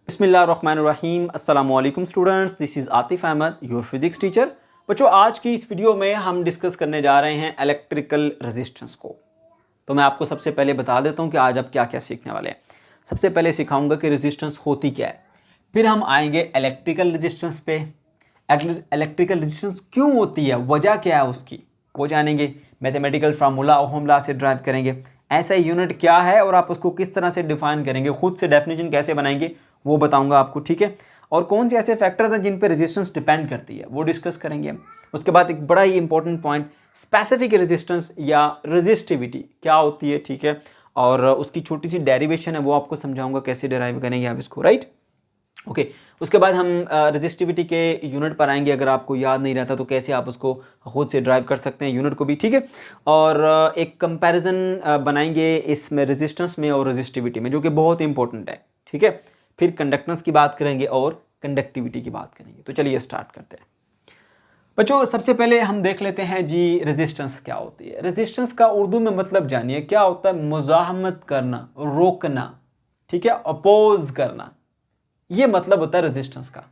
बिस्मिल्लाहिर्रहमानिर्रहीम अस्सलामुअलैकुम students, this is Atif Ahmad, your physics teacher. बच्चों, आज की इस वीडियो में हम डिस्कस करने जा रहे हैं इलेक्ट्रिकल रेजिस्टेंस को। तो मैं आपको सबसे पहले बता देता हूं कि आज आप क्या क्या सीखने वाले हैं। सबसे पहले सिखाऊंगा कि रेजिस्टेंस होती क्या है, फिर हम आएंगे इलेक्ट्रिकल रेजिस्टेंस पे। इलेक्ट्रिकल रेजिस्टेंस क्यों होती है, वजह क्या है उसकी, वो जानेंगे। मैथमेटिकल फार्मूला ओहम लॉ से ड्राइव करेंगे। ऐसा यूनिट क्या है और आप उसको किस तरह से डिफाइन करेंगे, खुद से डेफिनेशन कैसे बनाएंगे वो बताऊंगा आपको, ठीक है। और कौन से ऐसे फैक्टर हैं जिन पे रेजिस्टेंस डिपेंड करती है वो डिस्कस करेंगे हम। उसके बाद एक बड़ा ही इंपॉर्टेंट पॉइंट, स्पेसिफिक रेजिस्टेंस या रेजिस्टिविटी क्या होती है, ठीक है। और उसकी छोटी सी डेरिवेशन है वो आपको समझाऊंगा, कैसे डिराइव करेंगे आप इसको, राइट। ओके, उसके बाद हम रेजिस्टिविटी के यूनिट पर आएंगे। अगर आपको याद नहीं रहता तो कैसे आप उसको खुद से ड्राइव कर सकते हैं यूनिट को भी, ठीक है। और एक कंपैरिजन बनाएंगे इसमें रेजिस्टेंस में और रेजिस्टिविटी में, जो कि बहुत इंपॉर्टेंट है, ठीक है। फिर कंडक्टेंस की बात करेंगे और कंडक्टिविटी की बात करेंगे। तो चलिए स्टार्ट करते हैं बच्चों। सबसे पहले हम देख लेते हैं जी रेजिस्टेंस क्या होती है। रेजिस्टेंस का उर्दू में मतलब जानिए क्या होता है। मुज़ाहमत करना, रोकना, ठीक है, अपोज करना, ये मतलब होता है रेजिस्टेंस का।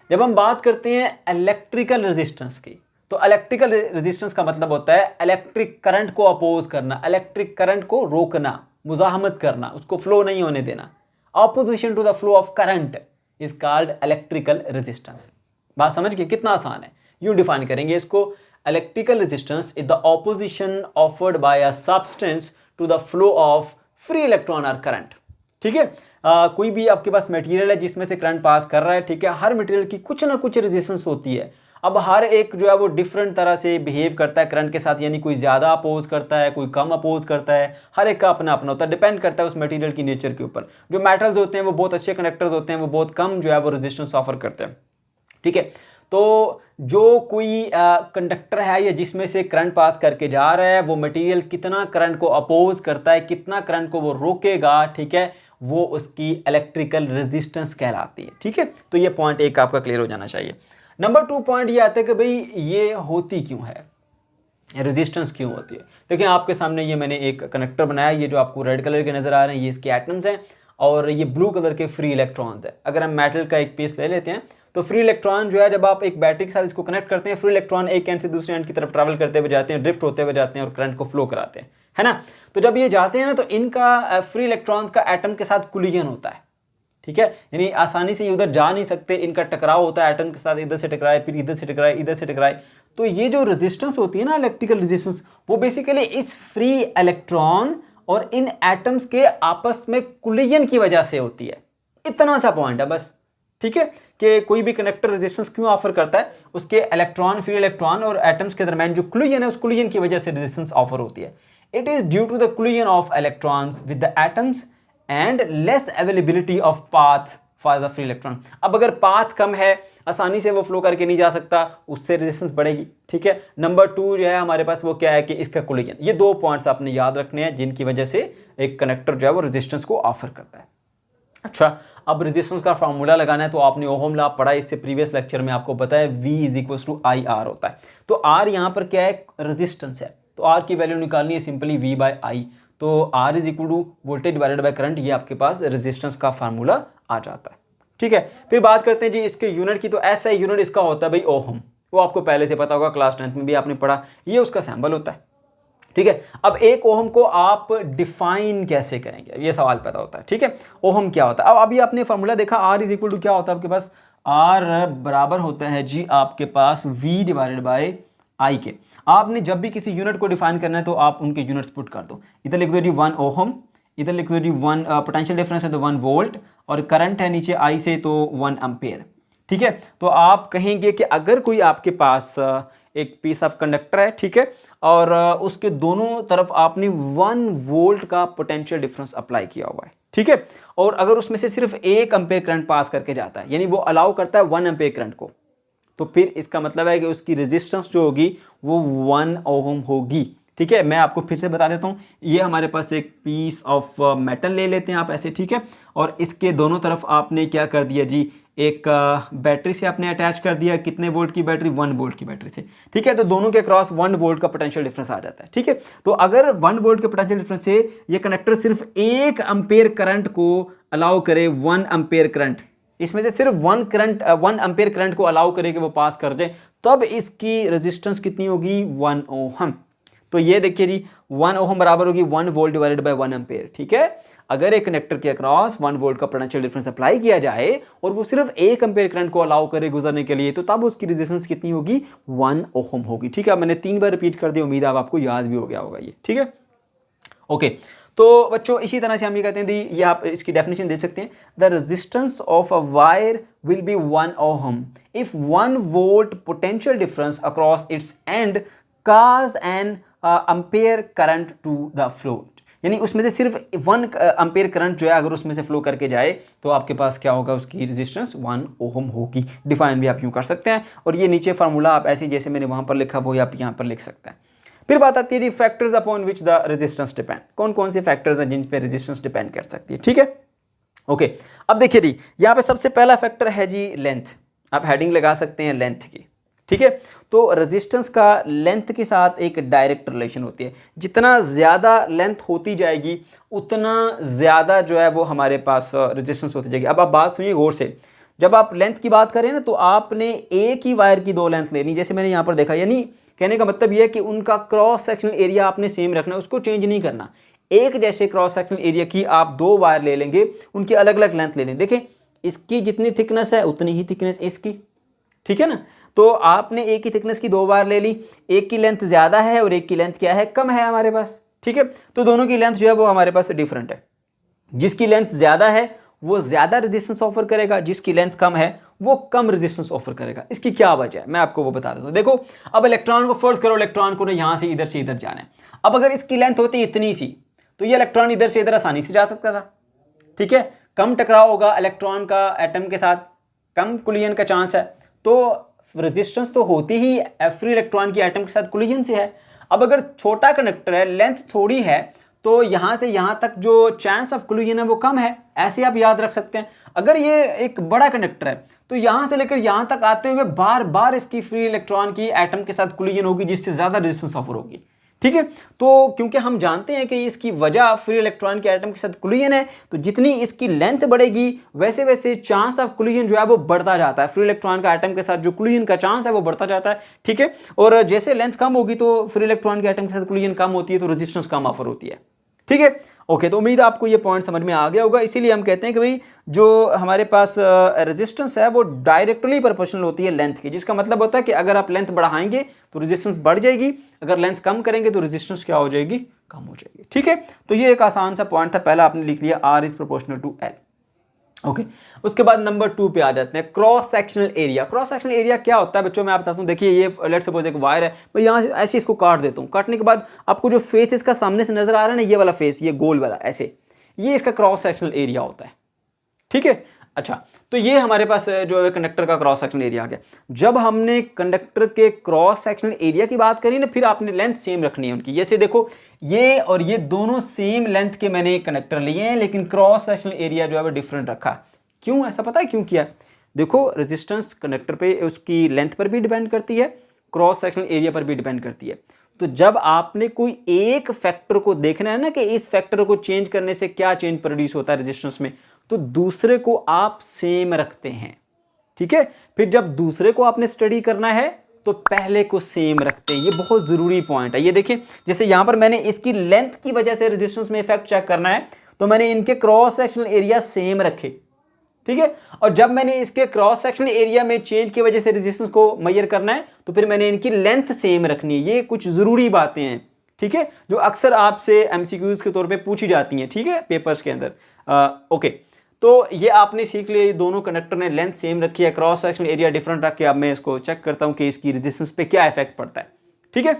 जब हम बात करते हैं इलेक्ट्रिकल रेजिस्टेंस की, तो इलेक्ट्रिकल रेजिस्टेंस का मतलब होता है इलेक्ट्रिक करंट को अपोज करना, इलेक्ट्रिक करंट को रोकना, मुज़ाहमत करना, उसको फ्लो नहीं होने देना। Opposition to the flow of current is called electrical resistance. बात समझ गए, कितना आसान है। यूं डिफाइन करेंगे इसको, electrical resistance is the opposition offered by a substance to the flow of free electron और करंट, ठीक है। कोई भी आपके पास मटेरियल है जिसमें से करंट पास कर रहा है, ठीक है। हर मटेरियल की कुछ ना कुछ रेजिस्टेंस होती है। अब हर एक जो है वो डिफरेंट तरह से बिहेव करता है करंट के साथ, यानी कोई ज़्यादा अपोज करता है, कोई कम अपोज करता है। हर एक का अपना अपना होता है, डिपेंड करता है उस मटेरियल की नेचर के ऊपर। जो मेटल्स होते हैं वो बहुत अच्छे कंडक्टर्स होते हैं, वो बहुत कम जो है वो रेजिस्टेंस ऑफर करते हैं, ठीक है। तो जो कोई कंडक्टर है या जिसमें से करंट पास करके जा रहा है, वो मटेरियल कितना करंट को अपोज करता है, कितना करंट को वो रोकेगा, ठीक है, वो उसकी इलेक्ट्रिकल रेजिस्टेंस कहलाती है, ठीक है। तो ये पॉइंट एक आपका क्लियर हो जाना चाहिए। नंबर 2 पॉइंट ये आता है कि भाई ये होती क्यों है, रेजिस्टेंस क्यों होती है। देखिए आपके सामने ये मैंने एक कनेक्टर बनाया, ये जो आपको रेड कलर के नजर आ रहे हैं ये इसके एटम्स हैं और ये ब्लू कलर के फ्री इलेक्ट्रॉन्स हैं। अगर हम मेटल का एक पीस ले लेते हैं तो फ्री इलेक्ट्रॉन जो है, जब आप एक बैटरी के साथ इसको कनेक्ट करते हैं, फ्री इलेक्ट्रॉन एक एंड से दूसरे एंड की तरफ ट्रैवल करते हुए जाते हैं, ड्रिफ्ट होते हुए जाते हैं और करंट को फ्लो कराते हैं, है ना। तो जब ये जाते हैं ना तो इनका फ्री इलेक्ट्रॉन्स का एटम के साथ कोलिजन होता है, ठीक है। यानी आसानी से ये उधर जा नहीं सकते, इनका टकराव होता है एटम के साथ, इधर से टकराए, फिर इधर से टकराए, इधर से टकराए। तो ये जो रेजिस्टेंस होती है ना, इलेक्ट्रिकल रेजिस्टेंस, वो बेसिकली इस फ्री इलेक्ट्रॉन और इन एटम्स के आपस में कोलिजन की वजह से होती है। इतना सा पॉइंट है बस, ठीक है, कि कोई भी कनेक्टर रेजिस्टेंस क्यों ऑफर करता है, उसके इलेक्ट्रॉन, फ्री इलेक्ट्रॉन और एटम्स के दरमियान जो कोलिजन है, उस कोलिजन की वजह से रेजिस्टेंस ऑफर होती है। It is due to the collision of electrons with the atoms and less availability of path for the free electron. अब अगर पाथ कम है, आसानी से वो फ्लो करके नहीं जा सकता, उससे रेजिस्टेंस बढ़ेगी, ठीक है। नंबर 2 जो है हमारे पास वो क्या है कि इसका कोलिजन। ये 2 पॉइंट्स आपने याद रखने हैं जिनकी वजह से एक कनेक्टर जो है वो रेजिस्टेंस को ऑफर करता है। अच्छा, अब रेजिस्टेंस का फार्मूला लगाना है तो आपने ओहम लॉ पढ़ा, इससे प्रीवियस लेक्चर में आपको पता है V = IR होता है। तो R यहाँ पर क्या है, रेजिस्टेंस है, तो R की वैल्यू निकालनी है सिंपली V/I। तो R = voltage divided by current, ये आपके पास रेजिस्टेंस का फार्मूला आ जाता है, ठीक है। फिर बात करते हैं जी इसके यूनिट की। तो ऐसा यूनिट इसका होता है भाई ओहम, वो आपको पहले से पता होगा, क्लास 10th में भी आपने पढ़ा, ये उसका सैंबल होता है, ठीक है। अब एक ओहम को आप डिफाइन कैसे करेंगे, ये सवाल पैदा होता है, ठीक है। ओहम क्या होता है, अब अभी आपने फार्मूला देखा, R = क्या होता है आपके पास, R बराबर होता है जी आपके पास V/I के। आपने जब भी किसी यूनिट को डिफाइन करना है तो आप उनके यूनिट्स पुट कर दो। इधर लिख दो जी 1 ओहम, इधर लिख दो जी 1 पोटेंशियल डिफरेंस है तो 1 वोल्ट, और करंट है नीचे I से तो 1 एम्पेयर, ठीक है। तो आप कहेंगे कि अगर कोई आपके पास एक पीस ऑफ कंडक्टर है, ठीक है, और उसके दोनों तरफ आपने 1 वोल्ट का पोटेंशियल डिफरेंस अप्लाई किया हुआ है, ठीक है, और अगर उसमें से सिर्फ 1 एम्पेयर करंट पास करके जाता है, यानी वो अलाउ करता है 1 एम्पेयर करंट को, तो फिर इसका मतलब है कि उसकी रेजिस्टेंस जो होगी वो 1 ओहम होगी, ठीक है। मैं आपको फिर से बता देता हूँ, ये हमारे पास एक पीस ऑफ मेटल ले लेते हैं आप ऐसे, ठीक है, और इसके दोनों तरफ आपने क्या कर दिया जी, एक बैटरी से आपने अटैच कर दिया। कितने वोल्ट की बैटरी, 1 वोल्ट की बैटरी से, ठीक है। तो दोनों के क्रॉस 1 वोल्ट का पोटेंशियल डिफरेंस आ जाता है, ठीक है। तो अगर 1 वोल्ट के पोटेंशियल डिफरेंस से ये कनेक्टर सिर्फ 1 एम्पेयर करंट को अलाउ करे, 1 एम्पेयर करंट, इसमें से सिर्फ 1 एम्पेयर करंट को अलाउ करे कि वो पास कर जाए, तब इसकी रेजिस्टेंस कितनी होगी 1 ओहम। तो ये देखिए जी 1 ओहम बराबर होगी 1 वोल्ट डिवाइडेड बाय 1 एम्पेयर। ठीक है, अगर एक कंडक्टर के अक्रॉस 1 वोल्ट का पोटेंशियल डिफरेंस अप्लाई किया जाए और वो सिर्फ 1 एम्पेयर करंट को अलाउ करे गुजरने के लिए, तो तब उसकी रेजिस्टेंस कितनी होगी 1 ओहम होगी। ठीक है, मैंने 3 बार रिपीट कर दिया, उम्मीद है आपको याद भी हो गया होगा ये। ठीक है, ओके। तो बच्चों इसी तरह से हम ये कहते हैं दी, ये आप इसकी डेफिनेशन दे सकते हैं, the resistance of a wire will be 1 ohm if 1 volt potential difference across its end cause an ampere current to the flow. यानी उसमें से सिर्फ 1 एम्पेयर करंट जो है अगर उसमें से फ्लो करके जाए तो आपके पास क्या होगा, उसकी रेजिस्टेंस 1 ओहम होगी। डिफाइन भी आप यूँ कर सकते हैं, और ये नीचे फार्मूला आप ऐसे जैसे मैंने वहाँ पर लिखा वो आप यहाँ पर लिख सकते हैं। फिर बात आती है जी factors upon which the resistance depend. कौन कौन से फैक्टर्स हैं जिन पे रेजिस्टेंस डिपेंड कर सकती है। ठीक है, ओके। अब देखिए जी यहाँ पे सबसे पहला फैक्टर है जी लेंथ। आप हेडिंग लगा सकते हैं लेंथ की। ठीक है, तो रेजिस्टेंस का लेंथ के साथ एक डायरेक्ट रिलेशन होती है। जितना ज़्यादा लेंथ होती जाएगी उतना ज़्यादा जो है वो हमारे पास रेजिस्टेंस होती जाएगी। अब आप बात सुनिए गौर से, जब आप लेंथ की बात करें ना तो आपने एक ही वायर की 2 लेंथ लेनी, जैसे मैंने यहाँ पर देखा। यानी कहने का मतलब यह है कि उनका क्रॉस सेक्शनल एरिया आपने सेम रखना, उसको चेंज नहीं करना। एक जैसे क्रॉस सेक्शनल एरिया की आप 2 वायर ले लेंगे, उनकी अलग अलग लेंथ ले लेंगे। देखें इसकी जितनी थिकनेस है उतनी ही थिकनेस इसकी। ठीक है ना, तो आपने एक ही थिकनेस की 2 वायर ले ली, एक की लेंथ ज़्यादा है और एक की लेंथ क्या है, कम है हमारे पास। ठीक है, तो दोनों की लेंथ जो है वो हमारे पास डिफरेंट है। जिसकी लेंथ ज़्यादा है वो ज़्यादा रेजिस्टेंस ऑफर करेगा, जिसकी लेंथ कम है वो कम रेजिस्टेंस ऑफर करेगा। इसकी क्या वजह है मैं आपको वो बता देता हूँ। देखो अब इलेक्ट्रॉन को फर्ज करो, इलेक्ट्रॉन को ना यहाँ से इधर जाना है। अब अगर इसकी लेंथ होती इतनी सी तो ये इलेक्ट्रॉन इधर से इधर आसानी से जा सकता था। ठीक है, कम टकराव होगा इलेक्ट्रॉन का एटम के साथ, कम कोलिजन का चांस है, तो रेजिस्टेंस तो होती ही फ्री इलेक्ट्रॉन की एटम के साथ कोलिजन से है। अब अगर छोटा कंडक्टर है, लेंथ थोड़ी है, तो यहाँ से यहाँ तक जो चांस ऑफ कोलिजन है वो कम है। ऐसे आप याद रख सकते हैं। अगर ये एक बड़ा कंडक्टर है तो यहाँ से लेकर यहाँ तक आते हुए बार बार इसकी फ्री इलेक्ट्रॉन की एटम के साथ कोलिजन होगी, जिससे ज़्यादा रेजिस्टेंस ऑफर होगी। ठीक है, तो क्योंकि हम जानते हैं कि इसकी वजह फ्री इलेक्ट्रॉन के एटम के साथ कोलिजन है, तो जितनी इसकी लेंथ बढ़ेगी वैसे वैसे चांस ऑफ कोलिजन जो है वो बढ़ता जाता है। फ्री इलेक्ट्रॉन का एटम के साथ जो कोलिजन का चांस है वो बढ़ता जाता है। ठीक है, और जैसे लेंथ कम होगी तो फ्री इलेक्ट्रॉन के एटम के साथ कोलिजन कम होती है, तो रेजिस्टेंस कम ऑफर होती है। ठीक है, ओके। तो उम्मीद आपको ये पॉइंट समझ में आ गया होगा। इसीलिए हम कहते हैं कि भाई जो हमारे पास रेजिस्टेंस है वो डायरेक्टली प्रोपोर्शनल होती है लेंथ की, जिसका मतलब होता है कि अगर आप लेंथ बढ़ाएंगे तो रेजिस्टेंस बढ़ जाएगी, अगर लेंथ कम करेंगे तो रेजिस्टेंस क्या हो जाएगी, कम हो जाएगी। ठीक है, तो ये एक आसान सा पॉइंट था, पहला आपने लिख लिया R is proportional to L। Okay, उसके बाद नंबर 2 पे आ जाते हैं, cross sectional area. Cross sectional area क्या होता है बच्चों, मैं आप बताता हूँ। देखिए ये लेट्स सपोज एक वायर है, मैं यहाँ से ऐसे इसको काट देता हूँ। काटने के बाद आपको जो फेस इसका सामने से नजर आ रहा है ना, ये वाला फेस, ये गोल वाला ऐसे, ये इसका क्रॉस सेक्शनल एरिया होता है। ठीक है, अच्छा, तो ये हमारे पास जो है कंडक्टर का क्रॉस सेक्शनल एरिया आ गया। जब हमने कंडक्टर के क्रॉस सेक्शनल एरिया की बात करी ना, फिर आपने लेंथ सेम रखनी है उनकी। जैसे देखो ये और ये दोनों सेम लेंथ के मैंने कंडक्टर लिए हैं, लेकिन क्रॉस सेक्शनल एरिया जो है वो डिफरेंट रखा। क्यों, ऐसा पता है क्यों किया? देखो रेजिस्टेंस कंडक्टर पे उसकी लेंथ पर भी डिपेंड करती है, क्रॉस सेक्शनल एरिया पर भी डिपेंड करती है। तो जब आपने कोई एक फैक्टर को देखना है ना कि इस फैक्टर को चेंज करने से क्या चेंज प्रोड्यूस होता है रेजिस्टेंस में, तो दूसरे को आप सेम रखते हैं। ठीक है, फिर जब दूसरे को आपने स्टडी करना है तो पहले को सेम रखते हैं। ये बहुत जरूरी पॉइंट है। ये देखिए जैसे यहां पर मैंने इसकी लेंथ की वजह से रेजिस्टेंस में इफेक्ट चेक करना है, तो मैंने इनके क्रॉस सेक्शनल एरिया सेम रखे। ठीक है, और जब मैंने इसके क्रॉस सेक्शनल एरिया में चेंज की वजह से रेजिस्टेंस को मेजर करना है, तो फिर मैंने इनकी लेंथ सेम रखनी है। ये कुछ जरूरी बातें हैं, ठीक है, जो अक्सर आपसे एमसीक्यूज के तौर पे पूछी जाती हैं, ठीक है, पेपर्स के अंदर। ओके, तो ये आपने सीख लिया, दोनों कंडक्टर ने लेंथ सेम रखी है, क्रॉस सेक्शनल एरिया डिफरेंट रख के। अब मैं इसको चेक करता हूं कि इसकी रेजिस्टेंस पे क्या इफेक्ट पड़ता है। ठीक है,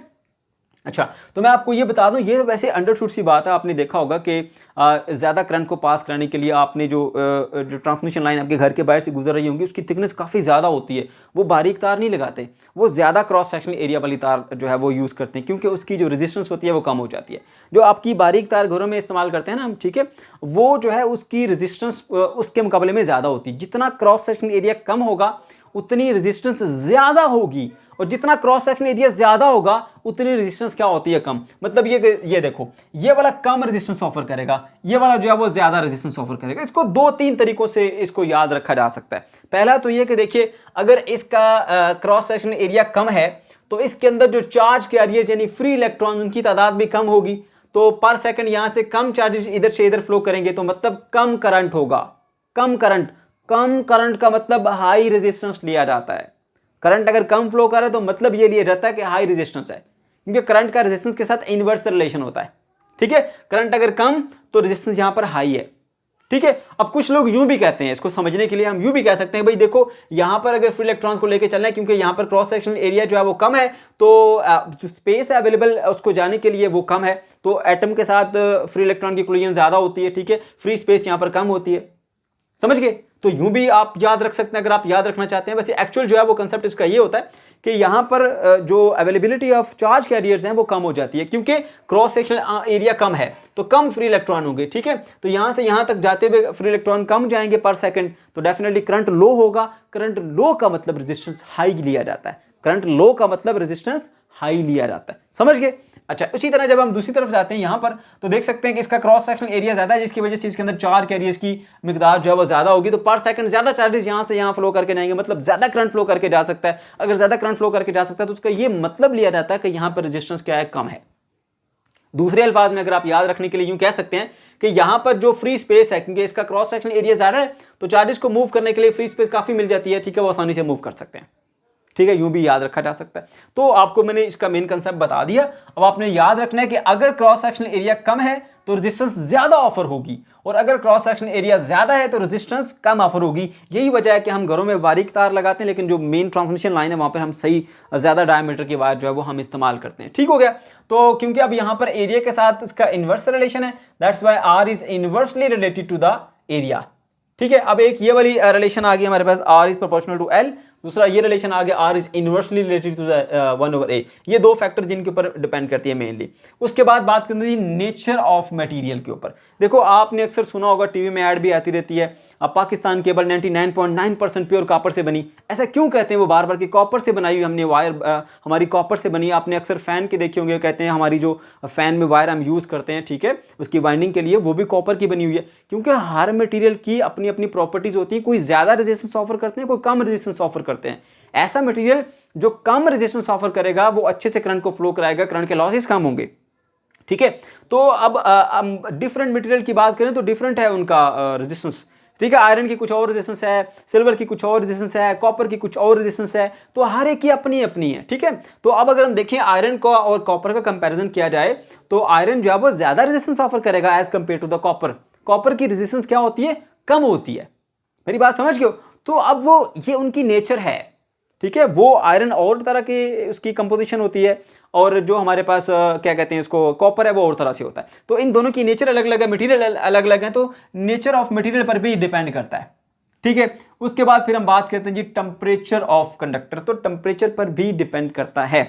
अच्छा, तो मैं आपको ये बता दूं, ये वैसे अंडरस्टूड सी बात है। आपने देखा होगा कि ज़्यादा करंट को पास कराने के लिए आपने जो ट्रांसमिशन लाइन आपके घर के बाहर से गुजर रही होंगी, उसकी थिकनेस काफ़ी ज़्यादा होती है। वो बारीक तार नहीं लगाते, वो ज़्यादा क्रॉस सेक्शनल एरिया वाली तार जो है वो यूज़ करते हैं, क्योंकि उसकी जो रेजिस्टेंस होती है वो कम हो जाती है। जो आपकी बारीक तार घरों में इस्तेमाल करते हैं ना हम, ठीक है, वो जो है उसकी रेजिस्टेंस उसके मुकाबले में ज़्यादा होती है। जितना क्रॉस सेक्शनल एरिया कम होगा उतनी रेजिस्टेंस ज़्यादा होगी, और जितना क्रॉस सेक्शन एरिया ज्यादा होगा उतनी रेजिस्टेंस क्या होती है, कम। मतलब ये देखो, ये वाला कम रेजिस्टेंस ऑफर करेगा, ये वाला जो है वो ज्यादा रेजिस्टेंस ऑफर करेगा। इसको 2-3 तरीकों से इसको याद रखा जा सकता है। पहला तो ये कि देखिए, अगर इसका क्रॉस सेक्शन एरिया कम है तो इसके अंदर जो चार्ज कैरियर यानी फ्री इलेक्ट्रॉन उनकी तादाद भी कम होगी, तो पर सेकंड यहां से कम चार्जेस इधर से इधर फ्लो करेंगे, तो मतलब कम करंट होगा। कम करंट का मतलब हाई रेजिस्टेंस लिया जाता है। करंट अगर कम फ्लो करे तो मतलब ये लिया जाता है कि हाई रेजिस्टेंस है, क्योंकि करंट का रेजिस्टेंस के साथ इनवर्स रिलेशन होता है। ठीक है, करंट अगर कम तो रेजिस्टेंस यहां पर हाई है। ठीक है, अब कुछ लोग यूं भी कहते हैं, इसको समझने के लिए हम यूं भी कह सकते हैं, भाई देखो यहां पर अगर फ्री इलेक्ट्रॉन्स को लेकर चलना है, क्योंकि यहां पर क्रॉस सेक्शनल एरिया जो है वो कम है, तो जो स्पेस है अवेलेबल उसको जाने के लिए वो कम है, तो एटम के साथ फ्री इलेक्ट्रॉन की कोलिजन ज्यादा होती है। ठीक है, फ्री स्पेस यहां पर कम होती है, समझ गए। तो यूं भी आप याद रख सकते हैं अगर आप याद रखना चाहते हैं। वैसे एक्चुअल जो है वो कंसेप्ट इसका ये होता है कि यहां पर जो अवेलेबिलिटी ऑफ चार्ज कैरियर्स हैं वो कम हो जाती है, क्योंकि क्रॉस सेक्शनल एरिया कम है तो कम फ्री इलेक्ट्रॉन होंगे। ठीक है, तो यहां से यहां तक जाते हुए फ्री इलेक्ट्रॉन कम जाएंगे पर सेकंड, तो डेफिनेटली करंट लो होगा। करंट लो का मतलब रेजिस्टेंस हाई लिया जाता है। करंट लो का मतलब रेजिस्टेंस हाई लिया जाता है, समझ गए। अच्छा, उसी तरह जब हम दूसरी तरफ जाते हैं यहां पर, तो देख सकते हैं कि इसका क्रॉस सेक्शनल एरिया ज्यादा है, जिसकी वजह से इसके अंदर चार्ज कैरियर्स की मिकदार जो है वो ज्यादा होगी, तो पर सेकंड ज्यादा चार्जेस यहां से यहां फ्लो करके जाएंगे, मतलब ज्यादा करंट फ्लो करके जा सकता है। अगर ज्यादा करंट फ्लो करके जा सकता है तो उसका ये मतलब लिया जाता है कि यहां पर रेजिस्टेंस क्या है, कम है। दूसरे अल्फाज में अगर आप याद रखने के लिए यूं कह सकते हैं कि यहां पर जो फ्री स्पेस है, क्योंकि इसका क्रॉस सेक्शनल एरिया ज्यादा है, तो चार्जेस को मूव करने के लिए फ्री स्पेस काफी मिल जाती है। ठीक है, वो आसानी से मूव कर सकते हैं। ठीक है, यूं भी याद रखा जा सकता है। तो आपको मैंने इसका मेन कंसेप्ट बता दिया। अब आपने याद रखना है कि अगर क्रॉस सेक्शनल एरिया कम है तो रेजिस्टेंस ज्यादा ऑफर होगी, और अगर क्रॉस सेक्शनल एरिया ज्यादा है तो रेजिस्टेंस कम ऑफर होगी। यही वजह है कि हम घरों में बारीक तार लगाते हैं, लेकिन जो मेन ट्रांसमिशन लाइन है वहां पर हम सही ज्यादा डायमीटर की वायर जो है वो हम इस्तेमाल करते हैं। ठीक हो गया। तो क्योंकि अब यहां पर एरिया के साथ इसका इनवर्स रिलेशन है, that's why R is inversely related to the area. ठीक है, अब एक ये वाली रिलेशन आ गई हमारे पास, R is proportional to L. दूसरा ये रिलेशन आ गया, R is inversely related to the 1/a। ये दो फैक्टर जिनके ऊपर डिपेंड करती है मेनली। उसके बाद बात करनी थी नेचर ऑफ मटेरियल के ऊपर। देखो, आपने अक्सर सुना होगा, टीवी में ऐड भी आती रहती है, अब पाकिस्तान केबल 99.9% प्योर कॉपर से बनी। ऐसा क्यों कहते हैं वो बार बार कि कॉपर से बनाई हुई हमने वायर, हमारी कॉपर से बनी। आपने अक्सर फैन के देखे होंगे, कहते हैं हमारी जो फैन में वायर हम यूज करते हैं, ठीक है, उसकी वाइंडिंग के लिए, वो भी कॉपर की बनी हुई है। क्योंकि हर मटेरियल की अपनी अपनी प्रॉपर्टीज होती है, कोई ज्यादा रेजिस्टेंस ऑफर करते हैं, कोई कम रेजिस्टेंस ऑफर करते हैं। ऐसा मटेरियल जो कम रेजिस्टेंस ऑफर करेगा वो अच्छे से करंट को फ्लो कराएगा, करंट के लॉसेस कम होंगे। ठीक है, तो अब डिफरेंट मटेरियल की बात करें तो डिफरेंट है उनका रेजिस्टेंस। ठीक है, आयरन की कुछ और रेजिस्टेंस है, सिल्वर की कुछ और रेजिस्टेंस है, कॉपर की कुछ और रेजिस्टेंस है, तो हर एक की अपनी अपनी है। ठीक है, तो अब अगर हम देखें आयरन का और कॉपर का कंपैरिजन किया जाए तो आयरन जो है वो ज्यादा रेजिस्टेंस ऑफर करेगा as compare to the copper. Copper की रेजिस्टेंस क्या होती है, कम होती है। मेरी बात समझ गए हो। तो अब वो ये उनकी नेचर है। ठीक है, वो आयरन और तरह की उसकी कंपोजिशन होती है, और जो हमारे पास क्या कहते हैं इसको, कॉपर है, वो और तरह से होता है। तो इन दोनों की नेचर अलग अलग है, मटेरियल अलग अलग है, तो नेचर ऑफ मटेरियल पर भी डिपेंड करता है। ठीक है, उसके बाद फिर हम बात करते हैं जी टेम्परेचर ऑफ कंडक्टर। तो टेम्परेचर पर भी डिपेंड करता है।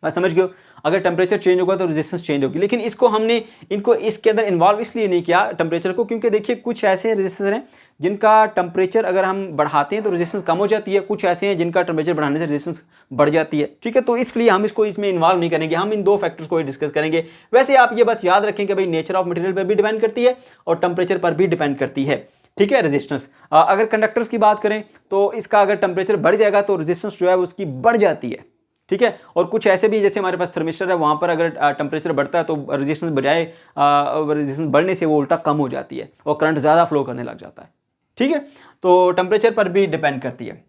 बात समझ गए हो। अगर टेम्परेचर चेंज होगा तो रेजिस्टेंस चेंज होगी, लेकिन इसको हमने इनको इसके अंदर इन्वॉल्व इसलिए नहीं किया टेम्परेचर को, क्योंकि देखिए कुछ ऐसे रेजिस्टेंस हैं जिनका टेम्परेचर अगर हम बढ़ाते हैं तो रेजिस्टेंस कम हो जाती है, कुछ ऐसे हैं जिनका टेम्परेचर बढ़ाने से रेजिस्टेंस बढ़ जाती है। ठीक है, तो इसलिए हम इसको इसमें इन्वॉल्व नहीं करेंगे, हम इन दो फैक्टर्स को ही डिस्कस करेंगे। वैसे आप ये बस याद रखें कि भाई नेचर ऑफ मटेरियल पर भी डिपेंड करती है और टेम्परेचर पर भी डिपेंड करती है। ठीक है, रेजिस्टेंस अगर कंडक्टर्स की बात करें तो इसका अगर टेम्परेचर बढ़ जाएगा तो रेजिस्टेंस जो है उसकी बढ़ जाती है। ठीक है, और कुछ ऐसे भी जैसे हमारे पास थर्मिस्टर है, वहां पर अगर टेम्परेचर बढ़ता है तो रेजिस्टेंस बजाय रेजिस्टेंस बढ़ने से वो उल्टा कम हो जाती है और करंट ज़्यादा फ्लो करने लग जाता है। ठीक है, तो टेम्परेचर पर भी डिपेंड करती है।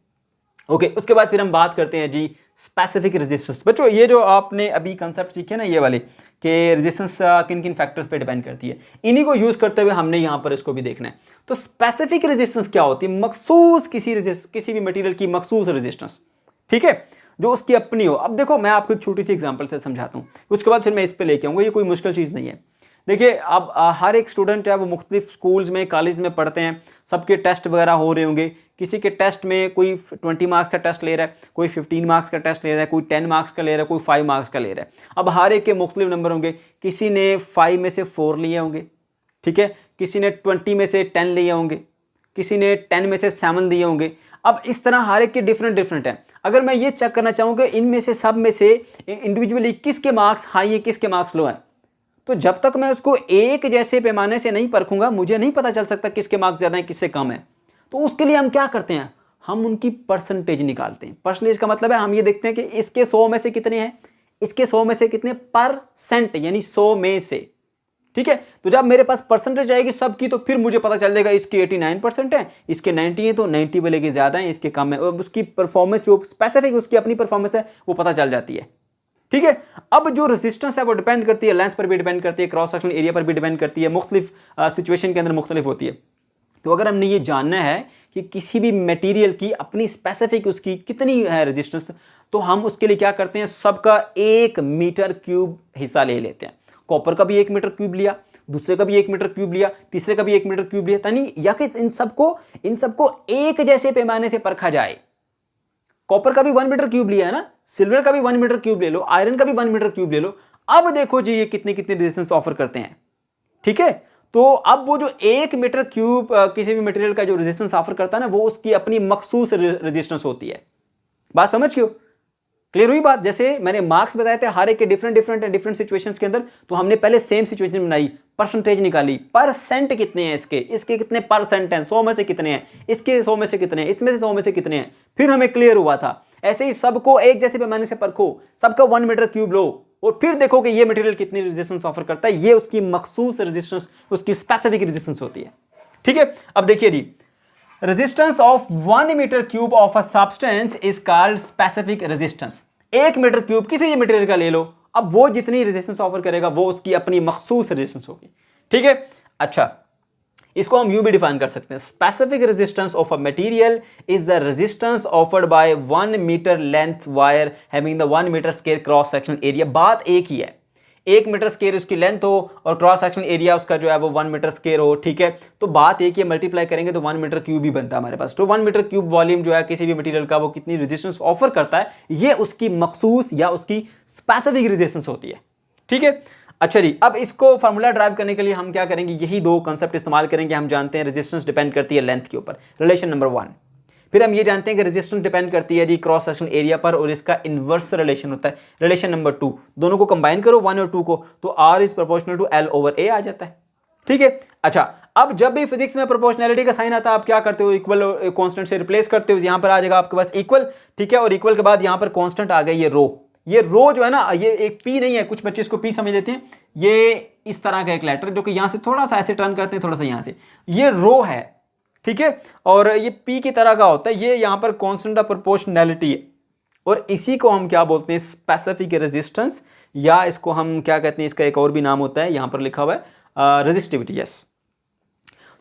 ओके, उसके बाद फिर हम बात करते हैं जी स्पेसिफिक रेजिस्टेंस। बच्चों, ये जो आपने अभी कंसेप्ट सीखे ना ये वाले कि रेजिस्टेंस किन किन फैक्टर्स पे डिपेंड करती है, इन्हीं को यूज करते हुए हमने यहाँ पर इसको भी देखना है। तो स्पेसिफिक रेजिस्टेंस क्या होती है, मखसूस किसी भी मटेरियल की मखसूस रेजिस्टेंस। ठीक है, जो उसकी अपनी हो। अब देखो, मैं आपको एक छोटी सी एग्जांपल से समझाता हूँ, उसके बाद फिर मैं इस पे लेके आऊँगा। ये कोई मुश्किल चीज़ नहीं है। देखिए, अब हर एक स्टूडेंट है वो मुख्तलिफ स्कूल्स में, कॉलेज में पढ़ते हैं, सबके टेस्ट वगैरह हो रहे होंगे। किसी के टेस्ट में कोई 20 मार्क्स का टेस्ट ले रहा है, कोई 15 मार्क्स का टेस्ट ले रहा है, कोई 10 मार्क्स का ले रहा है, कोई 5 मार्क्स का ले रहा है। अब हर एक के मुख्तलिफ नंबर होंगे। किसी ने 5 में से 4 लिए होंगे, ठीक है, किसी ने 20 में से 10 लिए होंगे, किसी ने 10 में से 7 दिए होंगे। अब इस तरह हर एक के डिफरेंट डिफरेंट है। अगर मैं ये चेक करना चाहूँ कि इनमें से सब में से इंडिविजुअली किसके मार्क्स हाई है किसके मार्क्स लो है, तो जब तक मैं उसको एक जैसे पैमाने से नहीं परखूंगा मुझे नहीं पता चल सकता किसके मार्क्स ज़्यादा हैं किससे कम है। तो उसके लिए हम क्या करते हैं, हम उनकी परसेंटेज निकालते हैं। परसेंटेज का मतलब है हम ये देखते हैं कि इसके 100 में से कितने हैं, इसके 100 में से कितने परसेंट, यानी 100 में से। ठीक है, तो जब मेरे पास परसेंटेज आएगी सबकी, तो फिर मुझे पता चल जाएगा इसकी 89% है, इसके 90 है, तो 90 वाले के ज़्यादा है, इसके कम है। और उसकी परफॉर्मेंस जो स्पेसिफिक उसकी अपनी परफॉर्मेंस है वो पता चल जाती है। ठीक है, अब जो रेजिस्टेंस है वो डिपेंड करती है, लेंथ पर भी डिपेंड करती है, क्रॉस सेक्शनल एरिया पर भी डिपेंड करती है, मुख्तलिफ सिचुएशन के अंदर मुख्तलिफ होती है। तो अगर हमने ये जानना है कि किसी भी मटेरियल की अपनी स्पेसिफिक उसकी कितनी है रेजिस्टेंस, तो हम उसके लिए क्या करते हैं, सबका 1 मीटर क्यूब हिस्सा ले लेते हैं। कॉपर का भी 1 मीटर क्यूब लिया, दूसरे का भी 1 मीटर क्यूब लिया, तीसरे का भी 1 मीटर क्यूब लिया, यानी या कि इन सबको एक जैसे पैमाने से परखा जाए। कॉपर का भी 1 मीटर क्यूब लिया है ना, सिल्वर का भी 1 मीटर क्यूब ले लो, आयरन का भी 1 मीटर क्यूब ले लो। अब देखो जी ये कितने कितने रेजिस्टेंस ऑफर करते हैं। ठीक है, तो अब वो जो 1 मीटर क्यूब किसी भी मटेरियल का जो रेजिस्टेंस ऑफर करता है ना, वो उसकी अपनी मखसूस रेजिस्टेंस होती है। बात समझ क्यों, क्लियर हुई बात। जैसे मैंने मार्क्स बताए थे हर एक के डिफरेंट सिचुएशंस के अंदर, तो हमने पहले सेम सिचुएशन बनाई, परसेंटेज निकाली, परसेंट कितने हैं इसके कितने परसेंट हैं, 100 में से कितने हैं, इसके 100 में से कितने हैं, इसमें से 100 में से कितने हैं, फिर हमें क्लियर हुआ था। ऐसे ही सबको एक जैसे पैमाने से परखो, सबका 1 मीटर क्यूब लो और फिर देखो कि ये मटेरियल कितनी रेजिस्टेंस ऑफर करता है, ये उसकी मखसूस रेजिस्टेंस, उसकी स्पेसिफिक रेजिस्टेंस होती है। ठीक है, अब देखिए जी, resistance of 1 metre cube of a substance is called specific resistance. 1 metre cube किसी मटेरियल का ले लो, अब वो जितनी रेजिस्टेंस ऑफर करेगा वो उसकी अपनी मखसूस रेजिस्टेंस होगी। ठीक है, अच्छा इसको हम यूं भी डिफाइन कर सकते हैं, specific resistance of a material is the resistance offered by 1 meter length wire having the 1 meter square cross sectional area. बात एक ही है, 1 मीटर स्क्वायर उसकी लेंथ हो और क्रॉस सेक्शनल एरिया उसका जो है वो 1 मीटर स्क्वायर हो। ठीक है, तो बात एक ही है, मल्टीप्लाई करेंगे तो 1 मीटर क्यूब ही बनता है हमारे पास। तो 1 मीटर क्यूब वॉल्यूम जो है किसी भी मटेरियल का वो कितनी रेजिस्टेंस ऑफर करता है, ये उसकी मखसूस या उसकी स्पेसिफिक रेजिस्टेंस होती है। ठीक है, अच्छा जी, अब इसको फार्मूला ड्राइव करने के लिए हम क्या करेंगे, यही दो कंसेप्ट इस्तेमाल करेंगे। हम जानते हैं रेजिस्टेंस डिपेंड करती है लेंथ के ऊपर, रिलेशन नंबर 1। फिर हम ये जानते हैं कि रेजिस्टेंस डिपेंड करती है जी क्रॉस सेक्शनल एरिया पर, और इसका इन्वर्स रिलेशन होता है रिलेशन नंबर 2। दोनों को कंबाइन करो 1 और 2 को, तो R is proportional to L over A आ जाता है। ठीक है, अच्छा अब जब भी फिजिक्स में प्रोपोर्शनैलिटी का साइन आता है आप क्या करते हो, इक्वल कांस्टेंट से रिप्लेस करते हो, यहां पर आ जाएगा आपके पास इक्वल। ठीक है, और इक्वल के बाद यहां पर कांस्टेंट आ गया ये रो जो है ना, ये एक पी नहीं है, कुछ बच्चे इसको पी समझ लेते हैं। ये इस तरह का एक लेटर जो कि यहां से थोड़ा सा ऐसे टर्न करते हैं, थोड़ा सा यहां से, ये रो है। ठीक है, और ये पी की तरह का होता है, ये यहां पर कांस्टेंट ऑफ प्रोपोर्शनैलिटी है, और इसी को हम क्या बोलते हैं, स्पेसिफिक रेजिस्टेंस, या इसको हम क्या कहते हैं, इसका एक और भी नाम होता है, यहां पर लिखा हुआ है resistivity. Yes,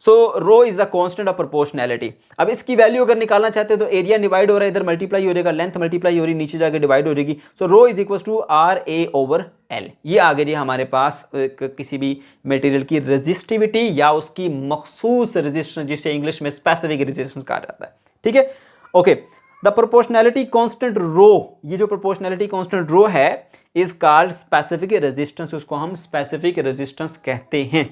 so rho is the constant of proportionality. अब इसकी वैल्यू अगर निकालना चाहते हो तो एरिया डिवाइड हो रहा है, इधर मल्टीप्लाई हो जाएगा, लेंथ मल्टीप्लाई हो रही, नीचे जाकर डिवाइड हो जाएगी। So rho is equal to R A over L. ये आ गई हमारे पास किसी भी मटेरियल की रेजिस्टिविटी या उसकी मखसूस रेजिस्टेंस, जिसे इंग्लिश में स्पेसिफिक रेजिस्टेंस कहा जाता है। ठीक है, ओके, द प्रोपोर्शनैलिटी कांस्टेंट रो, ये जो प्रोपोर्शनैलिटी कांस्टेंट रो है इज कॉल्ड स्पेसिफिक रेजिस्टेंस, उसको हम स्पेसिफिक रेजिस्टेंस कहते हैं।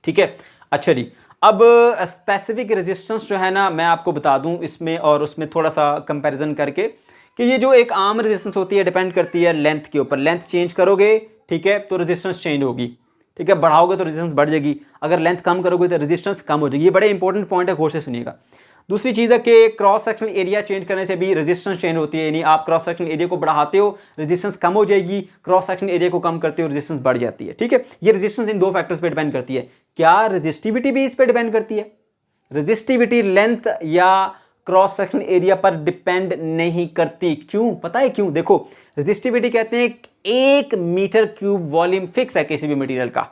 ठीक है, अच्छा जी, अब स्पेसिफिक रेजिस्टेंस जो है ना, मैं आपको बता दूं इसमें और उसमें थोड़ा सा कंपैरिजन करके, कि ये जो एक आम रेजिस्टेंस होती है डिपेंड करती है लेंथ के ऊपर। लेंथ चेंज करोगे, ठीक है, तो रेजिस्टेंस चेंज होगी। ठीक है, बढ़ाओगे तो रेजिस्टेंस बढ़ जाएगी, अगर लेंथ कम करोगे तो रेजिस्टेंस कम हो जाएगी। ये बड़े इंपॉर्टेंट पॉइंट है, गौर से सुनिएगा। दूसरी चीज़ है कि क्रॉस सेक्शनल एरिया चेंज करने से भी रेजिस्टेंस चेंज होती है, यानी आप क्रॉस सेक्शनल एरिया को बढ़ाते हो रेजिस्टेंस कम हो जाएगी, क्रॉस सेक्शनल एरिया को कम करते हो रेजिस्टेंस बढ़ जाती है। ठीक है, ये रेजिस्टेंस इन दो फैक्टर्स पे डिपेंड करती है। क्या रेजिस्टिविटी भी इस पे डिपेंड करती है? रेजिस्टिविटी लेंथ या क्रॉस सेक्शनल एरिया पर डिपेंड नहीं करती। क्यों, पता है क्यों? देखो, रेजिस्टिविटी कहते हैं 1 मीटर क्यूब वॉल्यूम फिक्स है किसी भी मटेरियल का।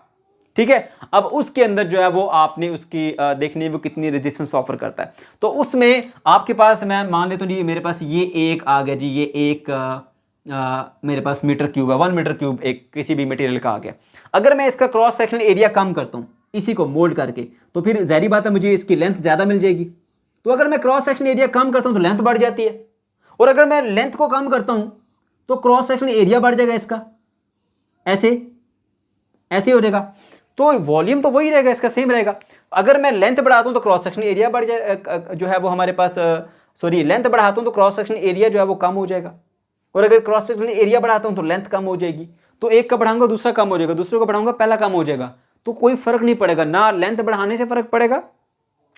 ठीक है, अब उसके अंदर जो है वो आपने उसकी देखनी है वो कितनी रेजिस्टेंस ऑफर करता है। तो उसमें आपके पास, मैं मान लेता हूँ मेरे पास ये एक आ गया जी, ये एक मेरे पास मीटर क्यूब है, 1 मीटर क्यूब एक किसी भी मटेरियल का आ गया। अगर मैं इसका क्रॉस सेक्शनल एरिया कम करता हूँ इसी को मोल्ड करके, तो फिर ज़ाहिर बात है मुझे इसकी लेंथ ज़्यादा मिल जाएगी। तो अगर मैं क्रॉस सेक्शनल एरिया कम करता हूँ तो लेंथ बढ़ जाती है, और अगर मैं लेंथ को कम करता हूँ तो क्रॉस सेक्शनल एरिया बढ़ जाएगा इसका, ऐसे ऐसे हो जाएगा। तो वॉल्यूम तो वही रहेगा, इसका सेम रहेगा। अगर मैं लेंथ बढ़ाता हूँ तो क्रॉस सेक्शन एरिया बढ़ जाए, जो है वो हमारे पास लेंथ बढ़ाता हूँ तो क्रॉस सेक्शन एरिया जो है वो कम हो जाएगा, और अगर क्रॉस सेक्शन एरिया बढ़ाता हूँ तो लेंथ कम हो जाएगी। तो एक का बढ़ाऊंगा दूसरा कम हो जाएगा, दूसरे को बढ़ाऊंगा पहला कम हो जाएगा। तो कोई फर्क नहीं पड़ेगा, ना लेंथ बढ़ाने से फर्क पड़ेगा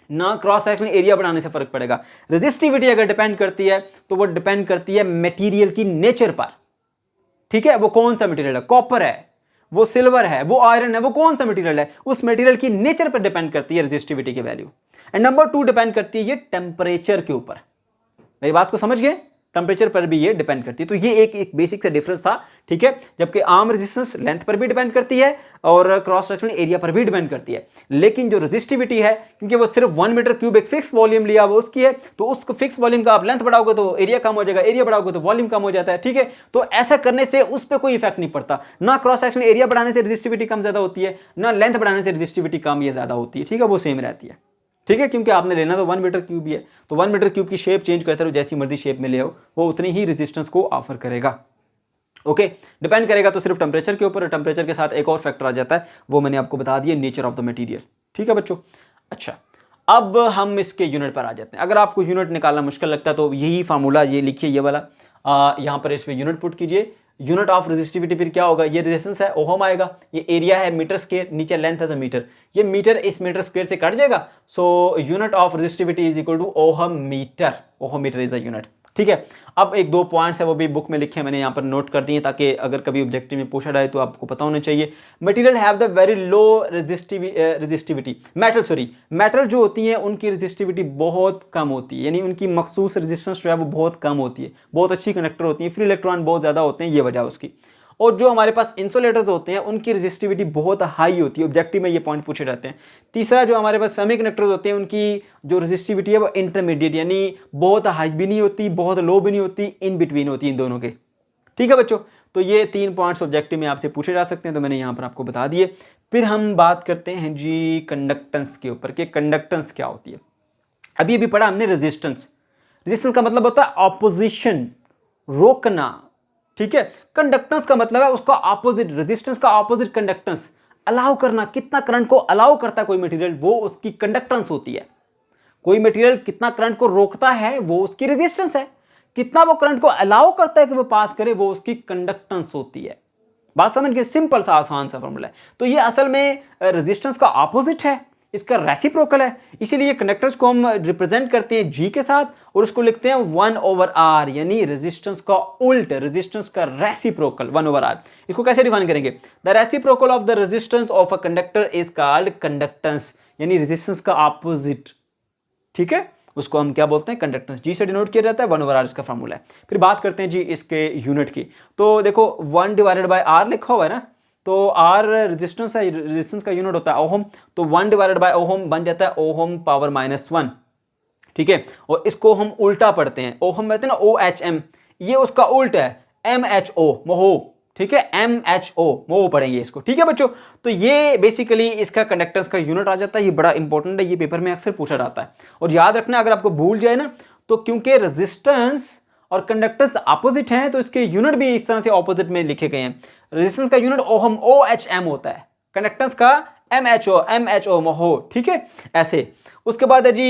ना क्रॉस सेक्शन एरिया बढ़ाने से फर्क पड़ेगा। रेजिस्टिविटी अगर डिपेंड करती है तो वो डिपेंड करती है मटेरियल की नेचर पर, ठीक है। वो कौन सा मटेरियल है, कॉपर है, वो सिल्वर है, वो आयरन है, वो कौन सा मटेरियल है, उस मटेरियल की नेचर पर डिपेंड करती है रेजिस्टिविटी की वैल्यू। एंड नंबर 2 डिपेंड करती है ये टेम्परेचर के ऊपर। मेरी बात को समझ गए, टेम्परेचर पर भी ये डिपेंड करती है। तो ये एक बेसिक सा डिफरेंस था, ठीक है। जबकि आर्म रेजिस्टेंस लेंथ पर भी डिपेंड करती है और क्रॉस सेक्शन एरिया पर भी डिपेंड करती है। लेकिन जो रेजिस्टिविटी है, क्योंकि वो सिर्फ 1 मीटर क्यूब एक फिक्स वॉल्यूम लिया वो उसकी है, तो उसको फिक्स वॉल्यूम का आप लेंथ बढ़ाओगे तो एरिया कम हो जाएगा, एरिया बढ़ाओगे तो वॉल्यूम कम हो जाता है, ठीक है। तो ऐसा करने से उस पर कोई इफेक्ट नहीं पड़ता। ना क्रॉस सेक्शन एरिया बढ़ाने से रेजिस्टिविटी कम ज्यादा होती है, ना लेंथ बढ़ाने से रेजिस्टिविटी कम या ज्यादा होती है, ठीक है, वो सेम रहती है, ठीक है। क्योंकि आपने लेना तो 1 मीटर क्यूब ही है, तो 1 मीटर क्यूब की शेप चेंज करते रहो, जैसी मर्जी शेप में ले आओ, वो उतनी ही रेजिस्टेंस को ऑफर करेगा। ओके, डिपेंड करेगा तो सिर्फ टेम्परेचर के ऊपर। टेम्परेचर के साथ एक और फैक्टर आ जाता है, वो मैंने आपको बता दिया, नेचर ऑफ द मटेरियल, ठीक है बच्चों। अच्छा, अब हम इसके यूनिट पर आ जाते हैं। अगर आपको यूनिट निकालना मुश्किल लगता है तो यही फार्मूला ये लिखिए, ये वाला, यहाँ पर इसमें यूनिट पुट कीजिए। यूनिट ऑफ रेजिस्टिविटी फिर क्या होगा, ये रेजिस्टेंस है ओहम आएगा, ये एरिया है मीटर स्क्वायर, नीचे लेंथ है तो मीटर, ये मीटर इस मीटर स्क्वायर से कट जाएगा। So unit of resistivity is equal to ohm meter, ohm meter is the unit, ठीक है। अब एक दो पॉइंट्स है वो भी बुक में लिखे हैं, मैंने यहाँ पर नोट कर दिए ताकि अगर कभी ऑब्जेक्टिव में पूछा जाए तो आपको पता होना चाहिए। Material have the very low resistivity, metal जो होती हैं उनकी रेजिस्टिविटी बहुत कम होती है, यानी उनकी मखसूस रेजिस्टेंस जो है वो बहुत कम होती है, बहुत अच्छी कंडक्टर होती है, फ्री इलेक्ट्रॉन बहुत ज़्यादा होते हैं, ये वजह उसकी। और जो हमारे पास इंसुलेटर्स होते हैं उनकी रेजिस्टिविटी बहुत हाई होती है, ऑब्जेक्टिव में ये पॉइंट पूछे जाते हैं। तीसरा, जो हमारे पास सेमीकंडक्टर्स होते हैं उनकी जो रेजिस्टिविटी है वो इंटरमीडिएट, यानी बहुत हाई भी नहीं होती, बहुत लो भी नहीं होती, इन बिटवीन होती है इन दोनों के, ठीक है बच्चों। तो ये 3 पॉइंट्स ऑब्जेक्टिव में आपसे पूछे जा सकते हैं, तो मैंने यहाँ पर आपको बता दिए। फिर हम बात करते हैं जी कंडक्टेंस के ऊपर, कि कंडक्टेंस क्या होती है। अभी अभी पढ़ा हमने रेजिस्टेंस, रेजिस्टेंस का मतलब होता है ऑपोजिशन, रोकना, ठीक है। कंडक्टेंस का मतलब है उसका ऑपोजिट, रेजिस्टेंस का ऑपोजिट कंडक्टेंस, अलाउ करना, कितना करंट को अलाउ करता है कोई मटेरियल, वो उसकी कंडक्टेंस होती है। कोई मटेरियल कितना करंट को रोकता है वो उसकी रेजिस्टेंस है, कितना वो करंट को अलाउ करता है कि वो पास करे वो उसकी कंडक्टेंस होती है। बात समझ गए, सिंपल सा आसान सा फॉर्मूला है। तो ये असल में रेजिस्टेंस का ऑपोजिट है, इसका रेसिप्रोकल है, इसीलिए कंडक्टेंस को हम रिप्रेजेंट करते हैं जी के साथ और उसको लिखते हैं 1/r, यानी रेजिस्टेंस का उल्ट, रेजिस्टेंस का रेसिप्रोकल 1/r। इसको कैसे डिफाइन करेंगे, the reciprocal of the resistance of a conductor is called conductance, यानी रेजिस्टेंस का ऑपोजिट, ठीक है, उसको हम क्या बोलते हैं, कंडक्टेंस। जी से डिनोट किया जाता है, 1/r इसका फॉर्मूला है। फिर बात करते हैं जी इसके यूनिट की। तो देखो 1/r लिखा हुआ है ना, तो R रेजिस्टेंस है, रेजिस्टेंस का यूनिट होता है ओहम, तो 1/ओहम बन जाता है ओहम पावर -1, ठीक है। और इसको हम उल्टा पढ़ते हैं, ओहम कहते हैं ना OHM, ये उसका उल्ट है MHO, मोहो, ठीक है, MHO मोहो पढ़ेंगे इसको, ठीक है बच्चों। तो ये बेसिकली इसका कंडक्टेंस का यूनिट आ जाता है, ये बड़ा इंपॉर्टेंट है, ये पेपर में अक्सर पूछा जाता है। और याद रखना, अगर आपको भूल जाए ना, तो क्योंकि रेजिस्टेंस और कंडक्टेंस अपोजिट हैं तो इसके यूनिट भी इस तरह से अपोजिट में लिखे गए हैं। रेजिस्टेंस का यूनिट ओहम OHM होता है, कंडक्टेंस का MHO मोहो, ठीक है, ऐसे। उसके बाद है जी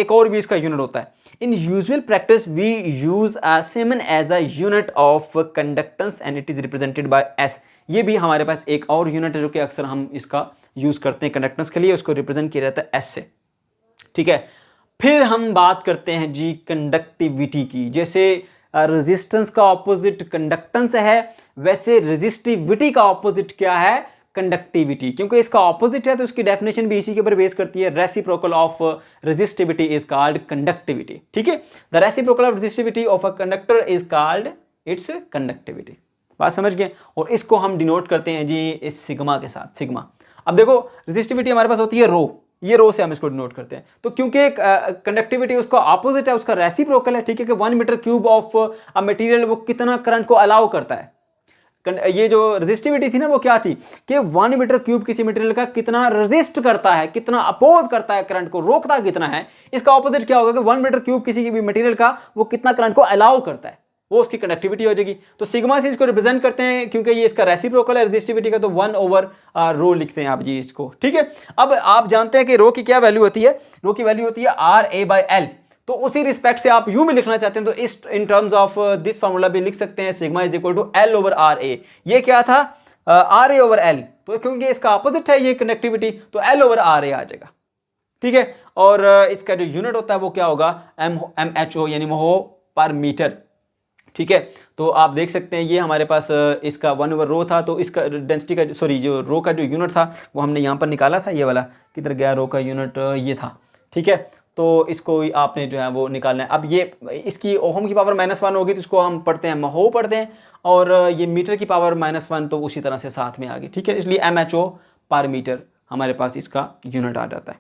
एक और भी इसका यूनिट होता है। In usual practice we use siemens as a unit of conductance and it is represented by S। ये भी हमारे पास एक और यूनिट है जो कि अक्सर हम इसका यूज करते हैं कंडक्टेंस के लिए, उसको रिप्रेजेंट किया जाता है S से, ठीक है। फिर हम बात करते हैं जी कंडक्टिविटी की। जैसे रेजिस्टेंस का ऑपोजिट कंडक्टेंस है, वैसे रेजिस्टिविटी का ऑपोजिट क्या है, कंडक्टिविटी। क्योंकि इसका ऑपोजिट है तो इसकी डेफिनेशन भी इसी के ऊपर बेस करती है, reciprocal of resistivity is called conductivity, ठीक है। The reciprocal of resistivity of a conductor is called its conductivity. बात समझ गए। और इसको हम डिनोट करते हैं जी इस सिग्मा के साथ, सिग्मा। अब देखो रेजिस्टिविटी हमारे पास होती है रो, ये रो से हम इसको डिनोट करते हैं। तो क्योंकि कंडक्टिविटी उसका ऑपोजिट है, उसका रेसिप्रोकल है, ठीक है, कि 1 metre cube of a material वो कितना करंट को अलाउ करता है। ये जो रेजिस्टिविटी थी ना वो क्या थी कि 1 मीटर क्यूब किसी मटेरियल का कितना रेजिस्ट करता है, कितना अपोज करता है, करंट को रोकता कितना है। इसका ऑपोजिट क्या होगा कि 1 मीटर क्यूब किसी भी मटेरियल का वो कितना करंट को अलाउ करता है। वो उसकी कंडक्टिविटी हो जाएगी। तो सिग्मा से इसको रिप्रेजेंट करते हैं क्योंकि ये इसका रेसिप्रोकल है रेजिस्टिविटी का, तो 1/रो लिखते हैं आप जी इसको, ठीक है। अब आप जानते हैं कि रो की क्या वैल्यू होती है, रो की वैल्यू होती है RA/L। तो उसी रिस्पेक्ट से आप यू भी लिखना चाहते हैं तो इस in terms of this formula भी लिख सकते हैं sigma is equal to L/RA। ये क्या था RA/L, तो क्योंकि इसका अपोजिट है ये कंडक्टिविटी तो L/RA आ जाएगा, ठीक है। और इसका जो यूनिट होता है वो क्या होगा MHO यानी महो पर मीटर, ठीक है। तो आप देख सकते हैं ये हमारे पास इसका 1/रो था, तो इसका डेंसिटी का सॉरी जो रो का जो यूनिट था वो हमने यहाँ पर निकाला था, ये वाला किधर गया रो का यूनिट, ये था, ठीक है। तो इसको आपने जो है वो निकालना है। अब ये इसकी ओहम की पावर -1 होगी तो इसको हम पढ़ते हैं महो पढ़ते हैं, और ये मीटर की पावर -1 तो उसी तरह से साथ में आ गई, ठीक है। इसलिए MHO पर मीटर हमारे पास इसका यूनिट आ जाता है,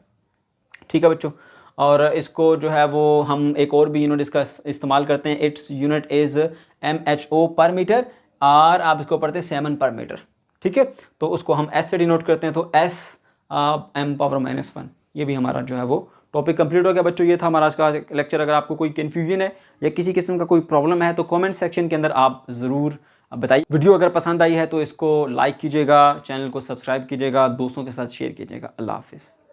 ठीक है बच्चों। और इसको जो है वो हम एक और भी यूनिट इसका इस्तेमाल करते हैं, इट्स यूनिट इज़ MHO पर मीटर, और आप इसको पढ़ते हैं 7 पर मीटर, ठीक है। तो उसको हम S से डिनोट करते हैं, तो S M⁻⁻1। ये भी हमारा जो है वो टॉपिक कंप्लीट हो गया बच्चों। ये था हमारा आज का लेक्चर। अगर आपको कोई कन्फ्यूजन है या किसी किस्म का कोई प्रॉब्लम है तो कमेंट सेक्शन के अंदर आप ज़रूर बताइए। वीडियो अगर पसंद आई है तो इसको लाइक कीजिएगा, चैनल को सब्सक्राइब कीजिएगा, दोस्तों के साथ शेयर कीजिएगा। अल्लाह हाफिज़।